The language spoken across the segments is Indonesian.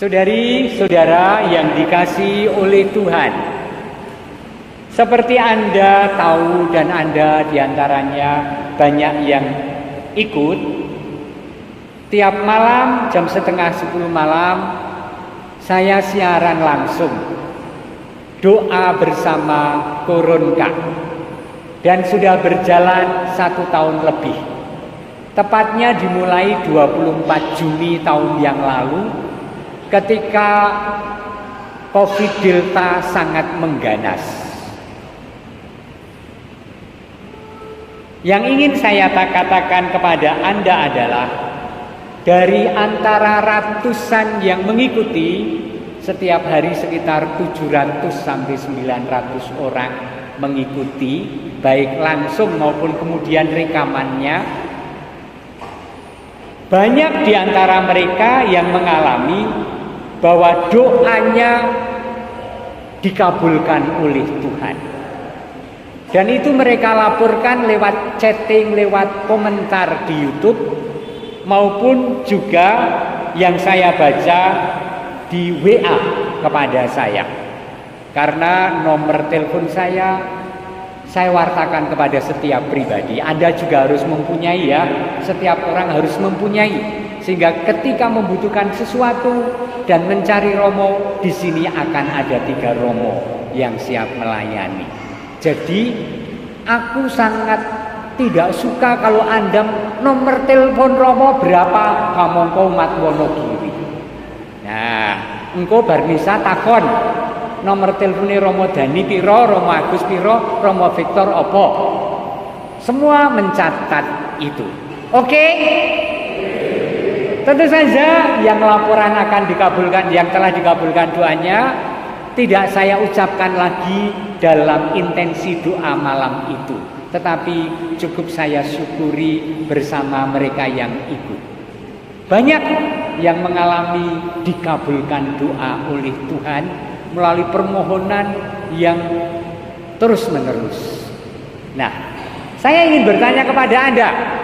Saudari-saudara yang dikasihi oleh Tuhan, seperti Anda tahu dan Anda diantaranya banyak yang ikut, tiap malam jam 9:30 malam saya siaran langsung doa bersama Koronka, dan sudah berjalan 1 tahun lebih. Tepatnya dimulai 24 Juni tahun yang lalu ketika COVID Delta sangat mengganas. Yang ingin saya katakan kepada Anda adalah dari antara ratusan yang mengikuti, setiap hari sekitar 700 sampai 900 orang mengikuti, baik langsung maupun kemudian rekamannya. Banyak di antara mereka yang mengalami bahwa doanya dikabulkan oleh Tuhan. Dan itu mereka laporkan lewat chatting, lewat komentar di YouTube, maupun juga yang saya baca di WA kepada saya. Karena nomor telepon saya wartakan kepada setiap pribadi. Anda juga harus mempunyai, ya. Setiap orang harus mempunyai. Sehingga ketika membutuhkan sesuatu dan mencari romo, di sini akan ada 3 romo yang siap melayani. Jadi aku sangat tidak suka kalau Anda nomor telepon romo berapa, kamu engkau umat Wonogiri. Nah, engkau barnisa takon nomor teleponnya Romo Dani piro, Romo Agus piro, Romo Victor opo. Semua mencatat itu. Oke? Tentu saja yang laporan akan dikabulkan, yang telah dikabulkan doanya, tidak saya ucapkan lagi dalam intensi doa malam itu. Tetapi cukup saya syukuri bersama mereka yang ikut. Banyak yang mengalami dikabulkan doa oleh Tuhan melalui permohonan yang terus-menerus. Nah, saya ingin bertanya kepada Anda.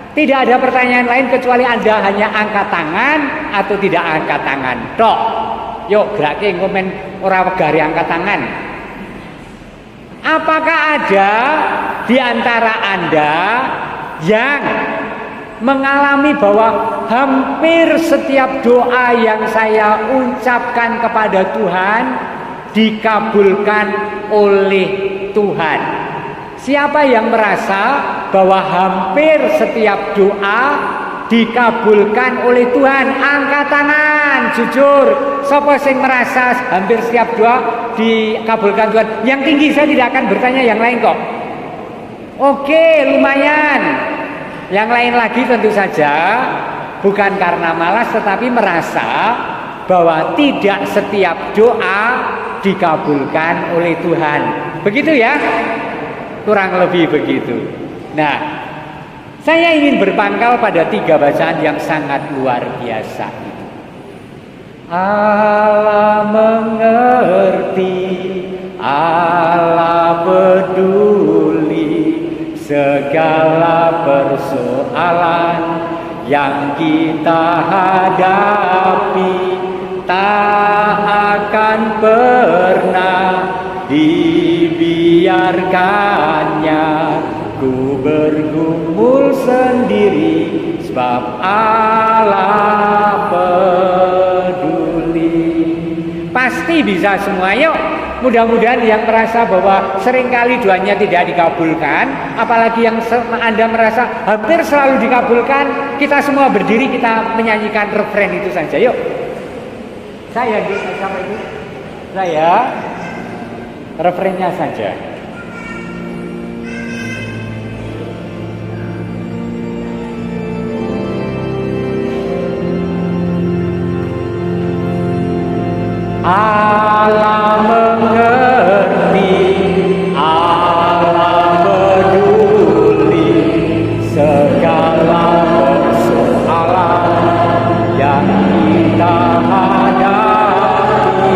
Tidak ada pertanyaan lain kecuali Anda hanya angkat tangan atau tidak angkat tangan. Tok. Yuk, gerake komen ora wegari angkat tangan. Apakah ada di antara Anda yang mengalami bahwa hampir setiap doa yang saya ucapkan kepada Tuhan dikabulkan oleh Tuhan? Siapa yang merasa bahwa hampir setiap doa dikabulkan oleh Tuhan? Angkat tangan, jujur. Siapa yang merasa hampir setiap doa dikabulkan Tuhan? Yang tinggi, saya tidak akan bertanya yang lain kok. Oke, lumayan. Yang lain lagi tentu saja bukan karena malas, tetapi merasa bahwa tidak setiap doa dikabulkan oleh Tuhan. Begitu ya? Kurang lebih begitu. Nah, saya ingin berpangkal pada 3 bacaan yang sangat luar biasa itu. Allah mengerti, Allah peduli segala persoalan yang kita hadapi, tak akan pernah dibiarkannya ku bergumul sendiri, sebab Allah peduli. Pasti bisa semua. Yuk, mudah-mudahan yang merasa bahwa seringkali doanya tidak dikabulkan, apalagi yang Anda merasa hampir selalu dikabulkan, kita semua berdiri, kita menyanyikan refren itu saja. Yuk. Saya sampai itu. Saya refrennya saja. Allah mengerti, Allah peduli segala persoalan yang kita hadapi,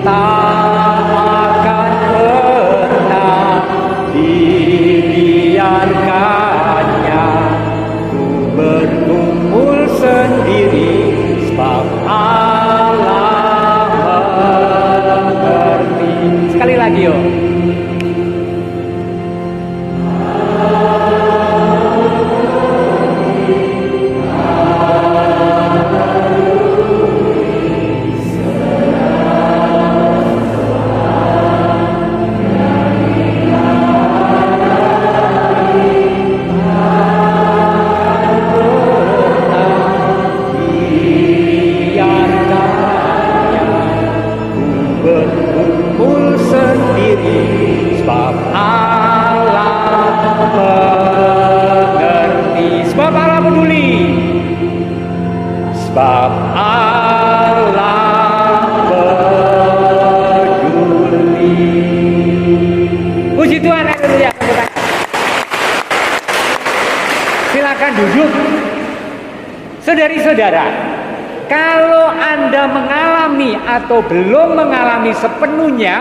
tak akan pernah dibiarkannya ku berkumpul sendiri, sebab Allah Sebab Allah mengerti. Sebab Allah peduli. Sebab Allah peduli. Puji Tuhan, haleluya. Silakan duduk. Saudari-saudara, kalau Anda mengalami atau belum mengalami sepenuhnya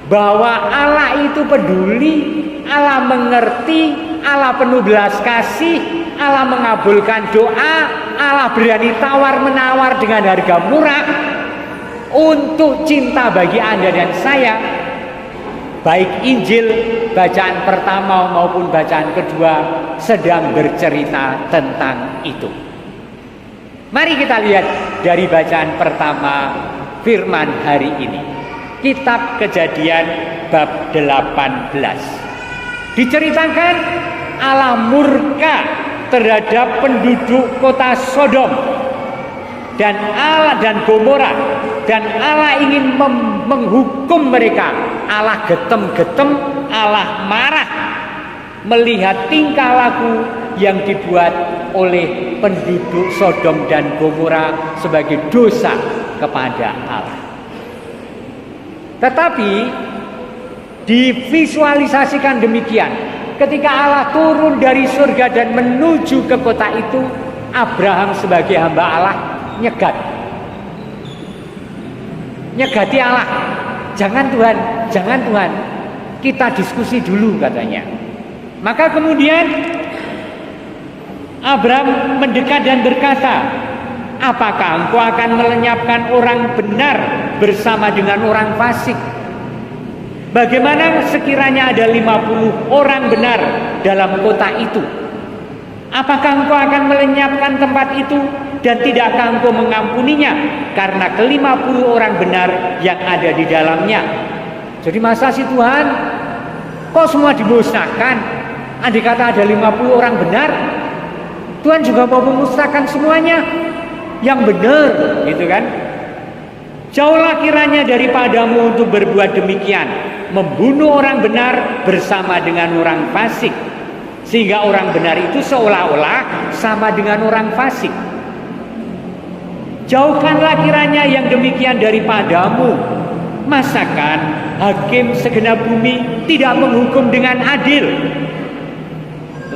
bahwa Allah itu peduli, Allah mengerti, Allah penuh belas kasih, Allah mengabulkan doa, Allah berani tawar-menawar dengan harga murah untuk cinta bagi Anda dan saya, baik Injil bacaan pertama maupun bacaan kedua sedang bercerita tentang itu. Mari kita lihat dari bacaan pertama firman hari ini. Kitab Kejadian bab 18. Diceritakan Allah murka terhadap penduduk kota Sodom dan Allah dan Gomora, dan Allah ingin menghukum mereka. Allah getem-getem, Allah marah melihat tingkah laku yang dibuat oleh penduduk Sodom dan Gomora sebagai dosa kepada Allah. Tetapi divisualisasikan demikian, ketika Allah turun dari surga dan menuju ke kota itu, Abraham sebagai hamba Allah nyegati Allah. Jangan Tuhan, kita diskusi dulu katanya. Maka kemudian Abraham mendekat dan berkata, apakah engkau akan melenyapkan orang benar bersama dengan orang fasik? Bagaimana sekiranya ada 50 orang benar dalam kota itu? Apakah engkau akan melenyapkan tempat itu dan tidakkah engkau mengampuninya karena ke-50 orang benar yang ada di dalamnya? Jadi masa sih Tuhan, kok semua dimusnahkan? Andai kata ada 50 orang benar, Tuhan juga mau memusnahkan semuanya yang benar, gitu kan? Jauhlah kiranya daripadamu untuk berbuat demikian, membunuh orang benar bersama dengan orang fasik, sehingga orang benar itu seolah-olah sama dengan orang fasik. Jauhkanlah kiranya yang demikian daripadamu. Masakan hakim segenap bumi tidak menghukum dengan adil?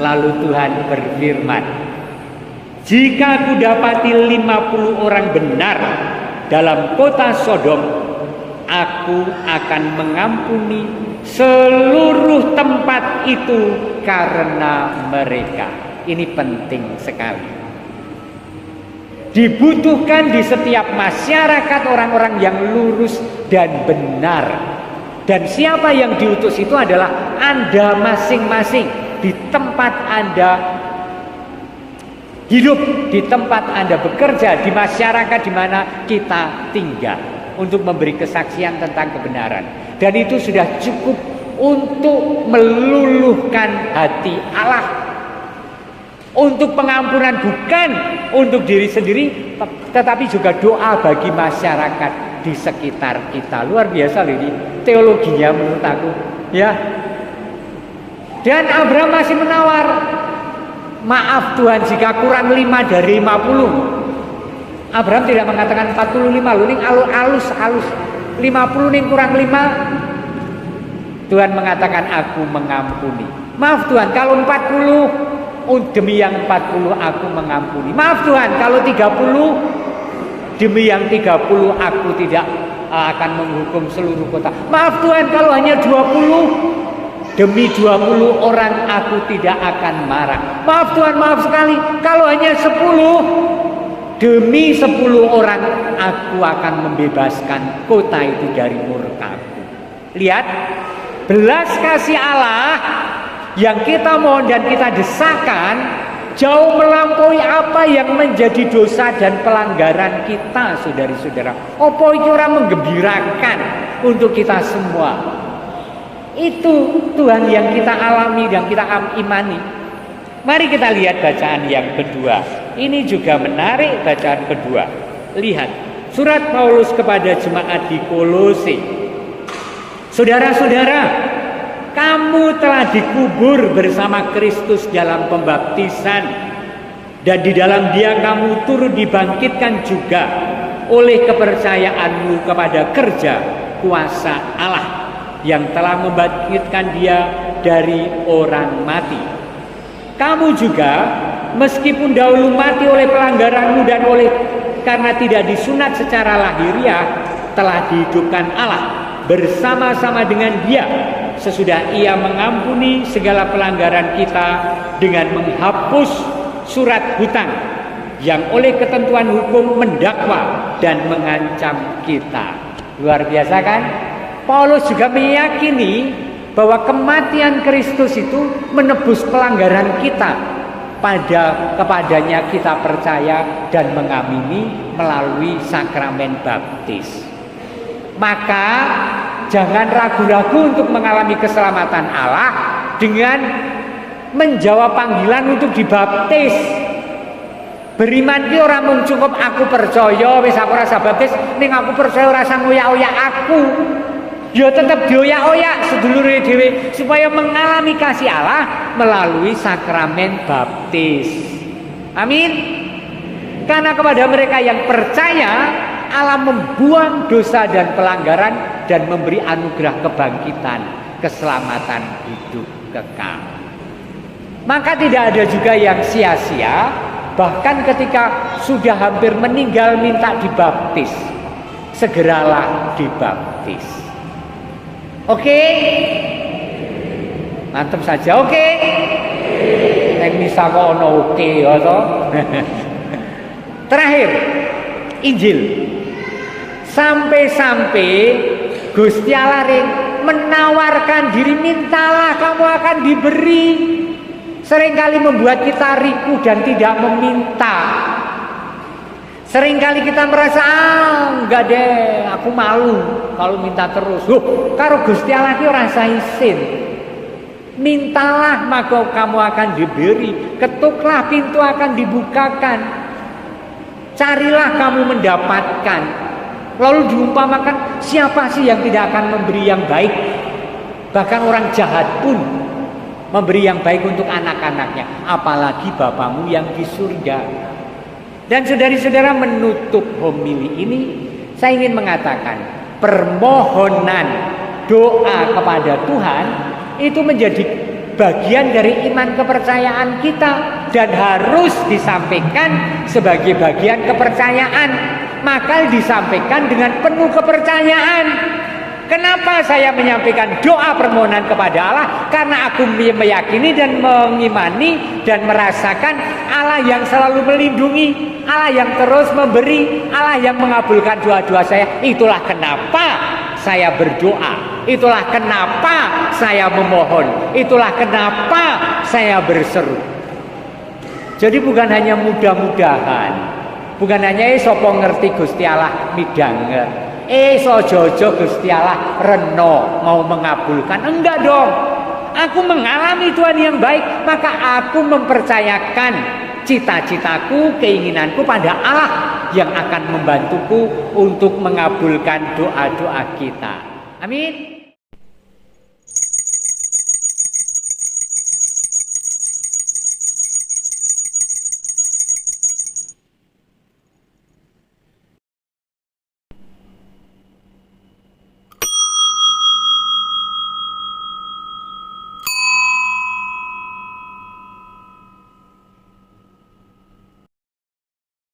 Lalu Tuhan berfirman, jika kudapati 50 orang benar dalam kota Sodom, aku akan mengampuni seluruh tempat itu karena mereka. Ini penting sekali. Dibutuhkan di setiap masyarakat orang-orang yang lurus dan benar. Dan siapa yang diutus itu adalah Anda masing-masing. Di tempat Anda hidup, di tempat Anda bekerja, di masyarakat di mana kita tinggal, untuk memberi kesaksian tentang kebenaran. Dan itu sudah cukup untuk meluluhkan hati Allah, untuk pengampunan bukan untuk diri sendiri, tetapi juga doa bagi masyarakat di sekitar kita. Luar biasa loh ini teologinya menurut aku, ya. Dan Abraham masih menawar, maaf Tuhan jika kurang 5 dari 50. Abraham tidak mengatakan 45 loh, ini halus 50 nih kurang 5. Tuhan mengatakan aku mengampuni. Maaf Tuhan kalau 40, demi yang 40 aku mengampuni. Maaf Tuhan kalau 30, demi yang 30 aku tidak akan menghukum seluruh kota. Maaf Tuhan kalau hanya 20, demi 20 orang aku tidak akan marah. Maaf Tuhan, maaf sekali kalau hanya 10, demi 10 orang aku akan membebaskan kota itu dari murka-Ku. Lihat, belas kasih Allah yang kita mohon dan kita desakan jauh melampaui apa yang menjadi dosa dan pelanggaran kita, saudari-saudara. Apa itu orang menggembirakan untuk kita semua. Itu Tuhan yang kita alami dan kita imani. Mari kita lihat bacaan yang kedua. Ini juga menarik bacaan kedua. Lihat surat Paulus kepada jemaat di Kolose. Saudara-saudara, kamu telah dikubur bersama Kristus dalam pembaptisan, dan di dalam Dia kamu turut dibangkitkan juga oleh kepercayaanmu kepada kerja kuasa Allah yang telah membangkitkan Dia dari orang mati. Kamu juga, meskipun dahulu mati oleh pelanggaranmu dan karena tidak disunat secara lahiriah, telah dihidupkan Allah bersama-sama dengan Dia sesudah Ia mengampuni segala pelanggaran kita dengan menghapus surat hutang yang oleh ketentuan hukum mendakwa dan mengancam kita. Luar biasa kan? Paulus juga meyakini bahwa kematian Kristus itu menebus pelanggaran kita. Kepadanya kita percaya dan mengamini melalui sakramen baptis. Maka jangan ragu-ragu untuk mengalami keselamatan Allah dengan menjawab panggilan untuk dibaptis. Beriman ki ora mung cukup aku percaya wis aku rasa baptis, ning aku percaya rasa ngoyak-oyak aku. Ya tetap dioyak-oyak sedulure dhewe supaya mengalami kasih Allah melalui sakramen baptis. Amin. Karena kepada mereka yang percaya, Allah membuang dosa dan pelanggaran dan memberi anugerah kebangkitan, keselamatan hidup kekal. Maka tidak ada juga yang sia-sia, bahkan ketika sudah hampir meninggal minta dibaptis, segeralah dibaptis. Oke? Mantap saja, oke? Nek misa kok ono oke ya toh. Terakhir, Injil. Sampai-sampai Gusti Allah menawarkan diri, mintalah kamu akan diberi. Seringkali membuat kita riku dan tidak meminta. Seringkali kita merasa, enggak deh, aku malu kalau minta terus. Karo Gusti Allah ki ora isin. Mintalah maka kamu akan diberi. Ketuklah pintu akan dibukakan. Carilah kamu mendapatkan. Lalu diumpamakan, siapa sih yang tidak akan memberi yang baik? Bahkan orang jahat pun memberi yang baik untuk anak-anaknya, apalagi Bapamu yang di surga. Dan saudari-saudara, menutup homili ini saya ingin mengatakan permohonan doa kepada Tuhan itu menjadi bagian dari iman kepercayaan kita dan harus disampaikan sebagai bagian kepercayaan. Maka disampaikan dengan penuh kepercayaan. Kenapa saya menyampaikan doa permohonan kepada Allah? Karena aku meyakini dan mengimani dan merasakan Allah yang selalu melindungi, Allah yang terus memberi, Allah yang mengabulkan doa-doa saya. Itulah kenapa saya berdoa. Itulah kenapa saya memohon. Itulah kenapa saya berseru. Jadi bukan hanya mudah-mudahan, bukan hanya sapa ngerti Gusti Allah midanget. Jojo Gusti Allah reno mau mengabulkan. Enggak dong. Aku mengalami Tuhan yang baik, maka aku mempercayakan cita-citaku, keinginanku pada Allah yang akan membantuku untuk mengabulkan doa-doa kita. Amin.